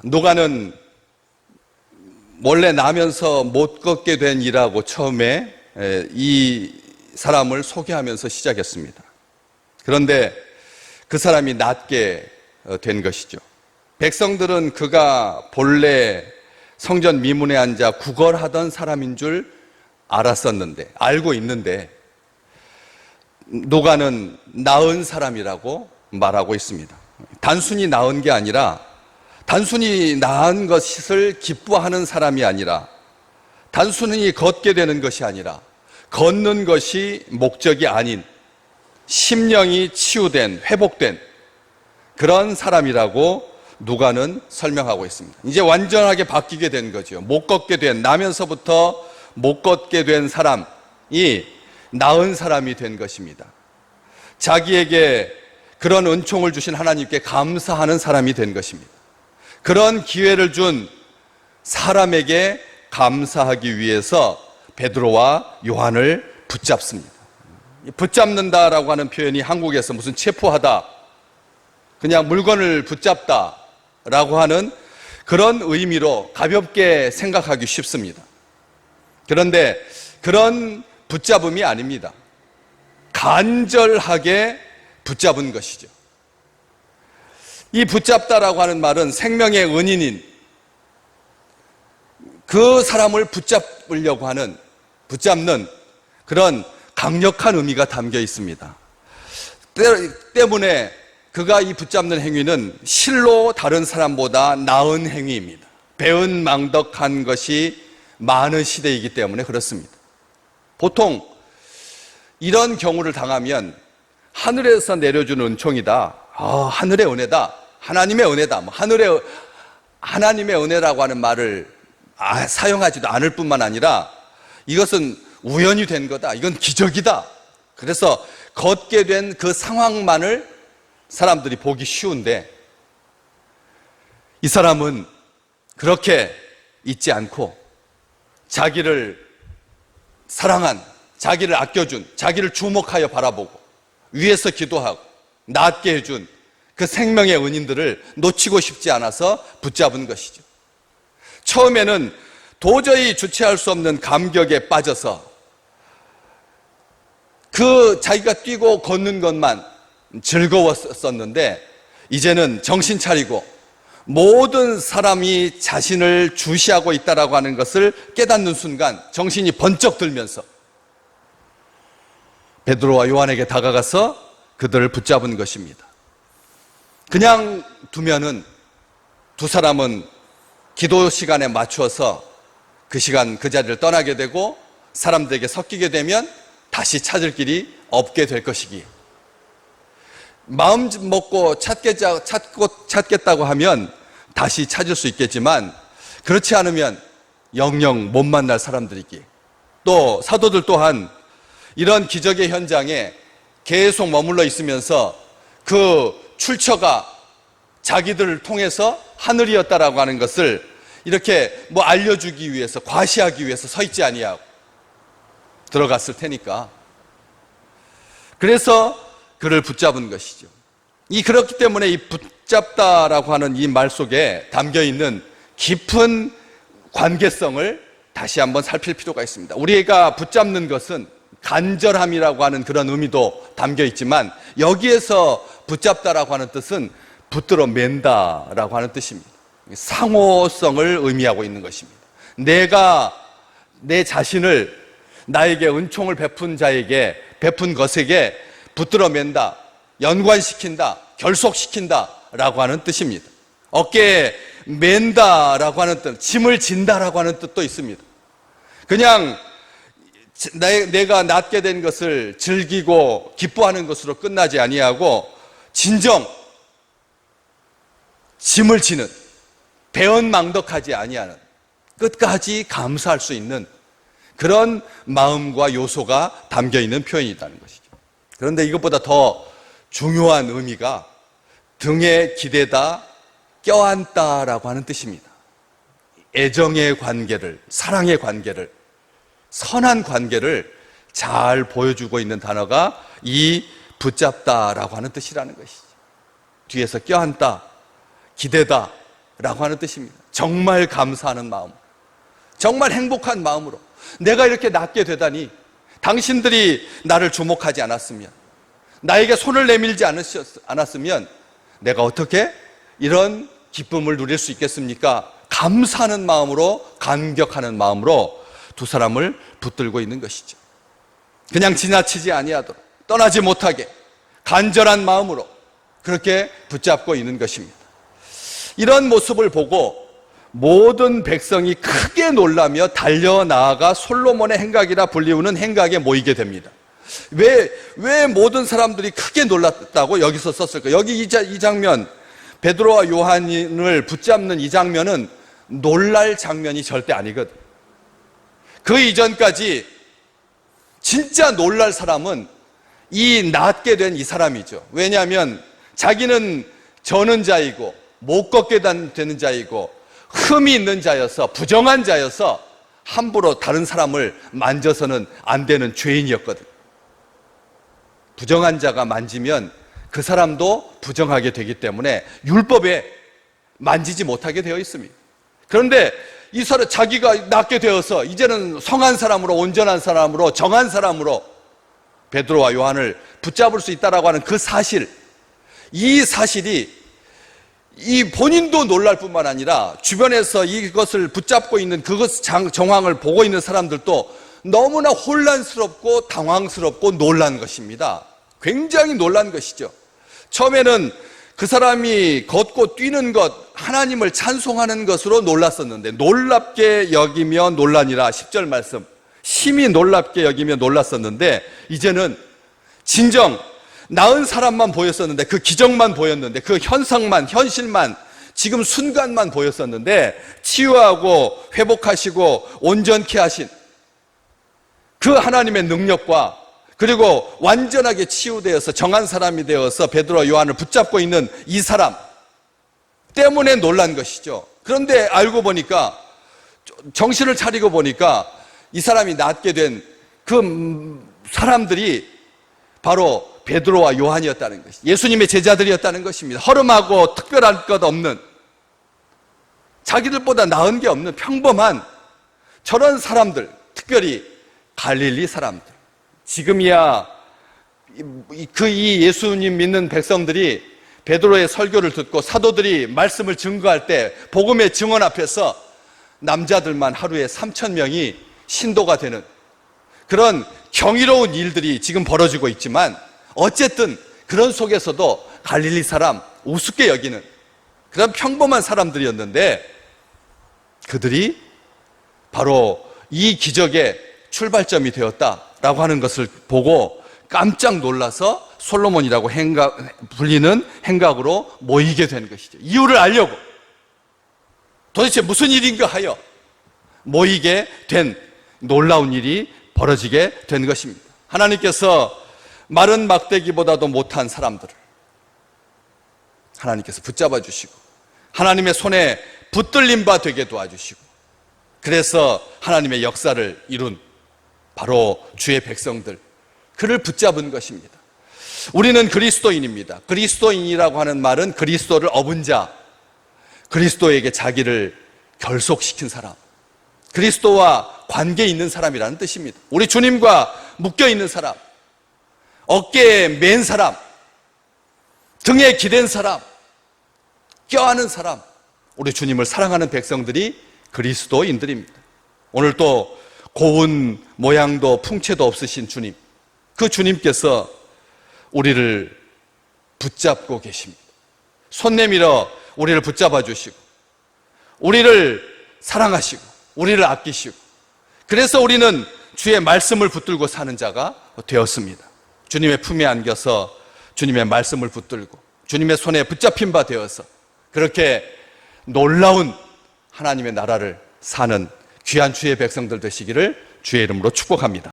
노가는 원래 나면서 못 걷게 된 이라고 처음에 이 사람을 소개하면서 시작했습니다. 그런데 그 사람이 낫게 된 것이죠. 백성들은 그가 본래 성전 미문에 앉아 구걸하던 사람인 줄 알고 있는데 노가는 나은 사람이라고 말하고 있습니다. 단순히 나은 게 아니라, 단순히 나은 것을 기뻐하는 사람이 아니라, 단순히 걷게 되는 것이 아니라, 걷는 것이 목적이 아닌 심령이 치유된, 회복된 그런 사람이라고 누가는 설명하고 있습니다. 이제 완전하게 바뀌게 된 거죠. 못 걷게 된, 나면서부터 못 걷게 된 사람이 나은 사람이 된 것입니다. 자기에게 그런 은총을 주신 하나님께 감사하는 사람이 된 것입니다. 그런 기회를 준 사람에게 감사하기 위해서 베드로와 요한을 붙잡습니다. 붙잡는다라고 하는 표현이 한국에서 무슨 체포하다, 그냥 물건을 붙잡다라고 하는 그런 의미로 가볍게 생각하기 쉽습니다. 그런데 그런 붙잡음이 아닙니다. 간절하게 붙잡은 것이죠. 이 붙잡다라고 하는 말은 생명의 은인인 그 사람을 붙잡는 그런 강력한 의미가 담겨 있습니다. 때문에 그가 이 붙잡는 행위는 실로 다른 사람보다 나은 행위입니다. 배은망덕한 것이 많은 시대이기 때문에 그렇습니다. 보통 이런 경우를 당하면 하늘에서 내려주는 은총이다, 하늘의 은혜다, 하나님의 은혜다, 하나님의 은혜라고 하는 말을 사용하지도 않을 뿐만 아니라 이것은 우연이 된 거다, 이건 기적이다. 그래서 걷게 된 그 상황만을 사람들이 보기 쉬운데, 이 사람은 그렇게 있지 않고 자기를 사랑한, 자기를 아껴준, 자기를 주목하여 바라보고 위에서 기도하고 낫게 해준 그 생명의 은인들을 놓치고 싶지 않아서 붙잡은 것이죠. 처음에는 도저히 주체할 수 없는 감격에 빠져서 자기가 뛰고 걷는 것만 즐거웠었는데, 이제는 정신 차리고 모든 사람이 자신을 주시하고 있다라고 하는 것을 깨닫는 순간 정신이 번쩍 들면서 베드로와 요한에게 다가가서 그들을 붙잡은 것입니다. 그냥 두면은 두 사람은 기도 시간에 맞추어서 그 시간 그 자리를 떠나게 되고 사람들에게 섞이게 되면 다시 찾을 길이 없게 될 것이기에, 마음 먹고 찾겠다고 하면 다시 찾을 수 있겠지만 그렇지 않으면 영영 못 만날 사람들이기에, 또 사도들 또한 이런 기적의 현장에 계속 머물러 있으면서 그 출처가 자기들을 통해서 하늘이었다라고 하는 것을 이렇게 알려주기 위해서, 과시하기 위해서 서 있지 아니하고 들어갔을 테니까, 그래서 그를 붙잡은 것이죠. 그렇기 때문에 이 붙잡다라고 하는 이 말 속에 담겨 있는 깊은 관계성을 다시 한번 살필 필요가 있습니다. 우리가 붙잡는 것은 간절함이라고 하는 그런 의미도 담겨 있지만, 여기에서 붙잡다라고 하는 뜻은 붙들어 맨다라고 하는 뜻입니다. 상호성을 의미하고 있는 것입니다. 내가 내 자신을 나에게 은총을 베푼 자에게, 베푼 것에게 붙들어 맨다, 연관시킨다, 결속시킨다 라고 하는 뜻입니다. 어깨에 맨다라고 하는 뜻, 짐을 진다라고 하는 뜻도 있습니다. 그냥 내가 낫게 된 것을 즐기고 기뻐하는 것으로 끝나지 아니하고 진정 짐을 지는, 배은망덕하지 아니하는, 끝까지 감사할 수 있는 그런 마음과 요소가 담겨 있는 표현이라는 것이죠. 그런데 이것보다 더 중요한 의미가 등에 기대다, 껴안다라고 하는 뜻입니다. 애정의 관계를, 사랑의 관계를, 선한 관계를 잘 보여주고 있는 단어가 이 붙잡다라고 하는 뜻이라는 것이죠. 뒤에서 껴안다, 기대다 라고 하는 뜻입니다. 정말 감사하는 마음, 정말 행복한 마음으로 내가 이렇게 낫게 되다니, 당신들이 나를 주목하지 않았으면, 나에게 손을 내밀지 않았으면 내가 어떻게 이런 기쁨을 누릴 수 있겠습니까? 감사하는 마음으로, 감격하는 마음으로 두 사람을 붙들고 있는 것이죠. 그냥 지나치지 아니하도록, 떠나지 못하게 간절한 마음으로 그렇게 붙잡고 있는 것입니다. 이런 모습을 보고 모든 백성이 크게 놀라며 달려나아가 솔로몬의 행각이라 불리우는 행각에 모이게 됩니다. 왜 모든 사람들이 크게 놀랐다고 여기서 썼을까? 여기 이 장면, 베드로와 요한을 붙잡는 이 장면은 놀랄 장면이 절대 아니거든. 그 이전까지 진짜 놀랄 사람은 이 낫게 된 이 사람이죠. 왜냐하면 자기는 저는 자이고 못 걷게 되는 자이고 흠이 있는 자여서, 부정한 자여서 함부로 다른 사람을 만져서는 안 되는 죄인이었거든. 부정한 자가 만지면 그 사람도 부정하게 되기 때문에 율법에 만지지 못하게 되어 있습니다. 그런데 이 사람, 자기가 낫게 되어서 이제는 성한 사람으로, 온전한 사람으로, 정한 사람으로 베드로와 요한을 붙잡을 수 있다라고 하는 그 사실, 이 사실이 이 본인도 놀랄 뿐만 아니라 주변에서 이것을 붙잡고 있는 그것 정황을 보고 있는 사람들도 너무나 혼란스럽고 당황스럽고 놀란 것입니다. 굉장히 놀란 것이죠. 처음에는 그 사람이 걷고 뛰는 것, 하나님을 찬송하는 것으로 놀랐었는데, 놀랍게 여기며 놀라니라, 10절 말씀, 심히 놀랍게 여기며 놀랐었는데, 이제는 진정 나은 사람만 보였었는데, 그 기적만 보였는데, 그 현상만, 현실만, 지금 순간만 보였었는데, 치유하고 회복하시고 온전케 하신 그 하나님의 능력과, 그리고 완전하게 치유되어서 정한 사람이 되어서 베드로와 요한을 붙잡고 있는 이 사람 때문에 놀란 것이죠. 그런데 알고 보니까, 정신을 차리고 보니까 이 사람이 낫게 된 그 사람들이 바로 베드로와 요한이었다는 것이, 예수님의 제자들이었다는 것입니다. 허름하고 특별한 것 없는, 자기들보다 나은 게 없는 평범한 저런 사람들, 특별히 갈릴리 사람들. 지금이야 이 예수님 믿는 백성들이 베드로의 설교를 듣고 사도들이 말씀을 증거할 때 복음의 증언 앞에서 남자들만 하루에 3,000명이 신도가 되는 그런 경이로운 일들이 지금 벌어지고 있지만, 어쨌든 그런 속에서도 갈릴리 사람, 우습게 여기는 그런 평범한 사람들이었는데, 그들이 바로 이 기적의 출발점이 되었다라고 하는 것을 보고 깜짝 놀라서 솔로몬이라고 불리는 행각으로 모이게 된 것이죠. 이유를 알려고, 도대체 무슨 일인가 하여 모이게 된 놀라운 일이 벌어지게 된 것입니다. 하나님께서 마른 막대기보다도 못한 사람들을 하나님께서 붙잡아 주시고 하나님의 손에 붙들림 바 되게 도와주시고, 그래서 하나님의 역사를 이룬 바로 주의 백성들, 그를 붙잡은 것입니다. 우리는 그리스도인입니다. 그리스도인이라고 하는 말은 그리스도를 업은 자, 그리스도에게 자기를 결속시킨 사람, 그리스도와 관계 있는 사람이라는 뜻입니다. 우리 주님과 묶여 있는 사람, 어깨에 맨 사람, 등에 기댄 사람, 껴안은 사람, 우리 주님을 사랑하는 백성들이 그리스도인들입니다. 오늘 또 고운 모양도 풍채도 없으신 주님, 그 주님께서 우리를 붙잡고 계십니다. 손 내밀어 우리를 붙잡아 주시고, 우리를 사랑하시고, 우리를 아끼시고, 그래서 우리는 주의 말씀을 붙들고 사는 자가 되었습니다. 주님의 품에 안겨서 주님의 말씀을 붙들고 주님의 손에 붙잡힌 바 되어서 그렇게 놀라운 하나님의 나라를 사는 귀한 주의 백성들 되시기를 주의 이름으로 축복합니다.